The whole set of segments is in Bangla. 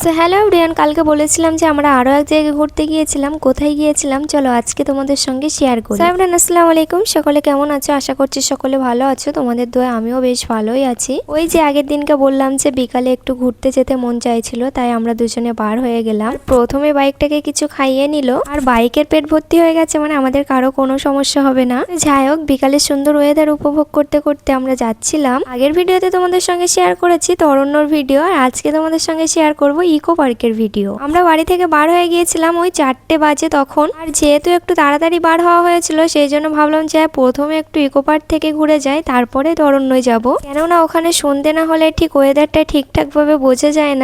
সো হ্যালো এভরিওয়ান, কালকে বলেছিলাম যে আমরা আরও এক জায়গায় ঘুরতে গিয়েছিলাম। কোথায় গিয়েছিলাম চলো আজকে তোমাদের সঙ্গে শেয়ার করি। সো এভরিওয়ান আসসালামু আলাইকুম, সকলে কেমন আছো? আশা করছি সকলে ভালো আছো। তোমাদের দোয়া আমিও বেশ ভালোই আছি। ওই যে আগের দিনকে বললাম যে বিকালে একটু ঘুরতে যেতে মন চাইছিল, তাই আমরা দুজনে বার হয়ে গেলাম। প্রথমে বাইকটাকে কিছু খাইয়ে নিল, আর বাইকের পেট ভর্তি হয়ে গেছে, মানে আমাদের কারো কোনো সমস্যা হবে না। যাই হোক, বিকালের সুন্দর ওয়েদার উপভোগ করতে করতে আমরা যাচ্ছিলাম। আগের ভিডিওতে তোমাদের সঙ্গে শেয়ার করেছি তরণ্যর ভিডিও, আর আজকে তোমাদের সঙ্গে শেয়ার করব ইকো পার্কের ভিডিও। আমরা বাড়ি থেকে বার হয়ে গিয়েছিলাম ওই 4টে বাজে তখন, আর যেহেতু একটু তাড়াতাড়ি বার হওয়া হয়েছিল সেই জন্য ভাবলাম যে প্রথমে একটু ইকো পার্ক থেকে ঘুরে যাই, তারপরে তরণ্যই যাব। কেননা ওখানে সন্ধে না হলে ঠিক ওয়েদারটা ঠিকঠাক ভাবে বোঝা যায়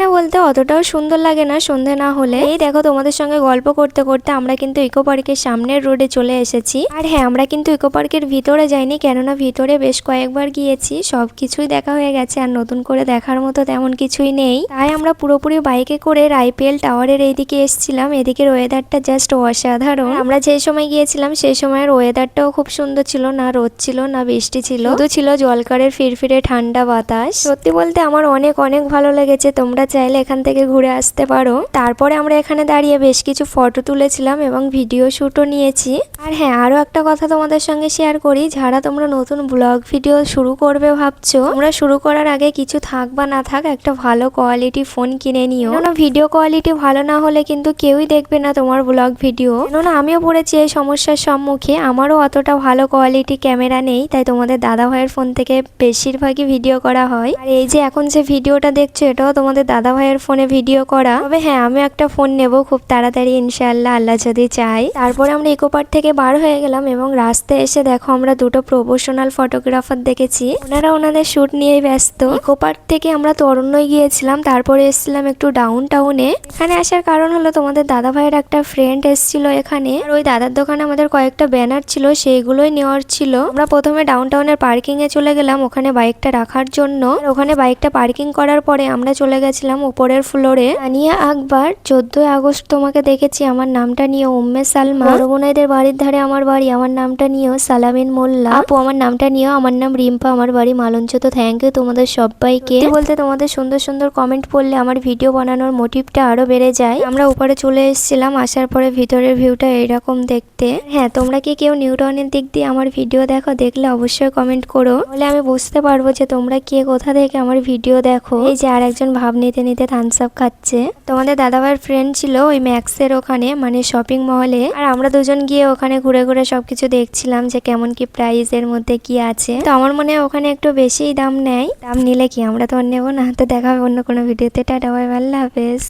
না বলতে অতটাও সুন্দর লাগে না সন্ধে না হলে। এই দেখো, তোমাদের সঙ্গে গল্প করতে করতে আমরা কিন্তু ইকো পার্কের সামনের রোডে চলে এসেছি। আর হ্যাঁ, আমরা কিন্তু ইকো পার্কের ভিতরে যাইনি, কেননা ভিতরে বেশ কয়েকবার গিয়েছি, সবকিছুই দেখা হয়ে গেছে, আর নতুন করে দেখার মতো তেমন কিছুই নেই। তাই আমরা পুরোপুরি বাইকে করে আইপিএল টাওয়ারের এইদিকে এসেছিলাম। এদিকের ওয়েদারটা জাস্ট অসাধারণ। আমরা যে সময় গিয়েছিলাম সেই সময়ের ওয়েদারটাও খুব সুন্দর ছিল, না রোদ ছিল না বৃষ্টি ছিল, শুধু ছিল জলকারের ফিরফিরে ঠান্ডা বাতাস। সত্যি বলতে আমার অনেক অনেক ভালো লেগেছে। তোমরা চাইলে এখান থেকে ঘুরে আসতে পারো। তারপরে আমরা এখানে দাঁড়িয়ে বেশ কিছু ফটো তুলেছিলাম এবং ভিডিও শুটও নিয়েছি। আর হ্যাঁ, আরো একটা কথা তোমাদের সঙ্গে শেয়ার করি, যারা তোমরা নতুন ব্লগ ভিডিও শুরু করবে ভাবছো, তোমরা শুরু করার আগে কিছু থাক বা না থাক একটা ভালো কোয়ালিটি ফোন কিনে নিও। কেননা ভিডিও কোয়ালিটি ভালো না হলে কিন্তু কেউই দেখবে না তোমার ব্লগ ভিডিও। কেননা আমিও পড়েছি এই সমস্যার সম্মুখে, আমারও অতটা ভালো কোয়ালিটি ক্যামেরা নেই, তাই তোমাদের দাদা ভাইয়ের ফোন থেকে বেশিরভাগই ভিডিও করা হয়। আর এই যে এখন যে ভিডিওটা দেখছো এটাও তোমাদের দাদা ভাইয়ের ফোনে ভিডিও করা। তবে হ্যাঁ, আমি একটা ফোন নেব খুব তাড়াতাড়ি ইনশাআল্লাহ, আল্লাহ যদি চাই। তারপরে আমরা ইকো পার্ক থেকে বার হয়ে গেলাম এবং রাস্তায় এসে দেখো আমরা দুটো প্রফেশনাল ফটোগ্রাফার দেখেছি, ওনারা ওনাদের শুট নিয়েই ব্যস্ত। ইকো পার্ক থেকে আমরা তরণ্যই গিয়েছিলাম, তারপরে এসেছিলাম একটু ডাউন টাউনে। এখানে আসার কারণ হলো তোমাদের দাদা ভাইয়ের একটা ফ্রেন্ড এসেছিল এখানে, আর ওই দাদার দোকানে আমাদের কয়েকটা ব্যানার ছিল, সেইগুলোই নেওয়ার ছিল। আমরা প্রথমে ডাউন টাউনের পার্কিং এ চলে গেলাম ওখানে বাইকটা রাখার জন্য। ওখানে বাইকটা পার্কিং করার পরে আমরা চলে গেছিলাম উপরের ফ্লোরে। তানিয়া আকবর, 14 আগস্ট তোমাকে দেখেছি, আমার নামটা নিয়ে উম্মে সালমা। বড় বোনাইদের বাড়ির ধারে আমার বাড়ি, আমার নামটা নিয়েও সালামিন মোল্লা। আপু, আমার নামটা নিয়েও, আমার নাম রিম্পা, আমার বাড়ি মালঞ্চ। তো থ্যাংক ইউ তোমাদের সবাইকে। বলতে তোমাদের সুন্দর সুন্দর কমেন্ট পড়লে আমার ভিডিও বানানোর মোটিভটা আরো বেড়ে যায়। আমরা উপরে চলে এসেছিলাম, আসার পরে ভিতরের ভিউটা এইরকম দেখতে। হ্যাঁ, তোমরা কি কেউ নিউটাউনের দিক দিয়ে আমার ভিডিও দেখো? দেখলে অবশ্যই কমেন্ট করো, তাহলে আমি বুঝতে পারবো যে তোমরা কে কোথা থেকে আমার ভিডিও দেখো। এই যে আর একজন ভাব নিতে নিতে থামস আপ খাচ্ছে। তোমাদের দাদাভাইয়ের ফ্রেন্ড ছিল ওই ম্যাক্সের ওখানে, মানে শপিং মহলে। আর আমরা দুজন গিয়ে ওখানে ঘুরে ঘুরে সবকিছু দেখছিলাম যে কেমন কি প্রাইস এর মধ্যে কি আছে। তো আমার মনে হয় ওখানে একটু বেশিই দাম নেয়। দাম নিলে কি আমরা তো আর নেবো না। তো দেখা হবে অন্য কোনো ভিডিওতে। টাটা, বাই, আল্লাহ হাফেজ।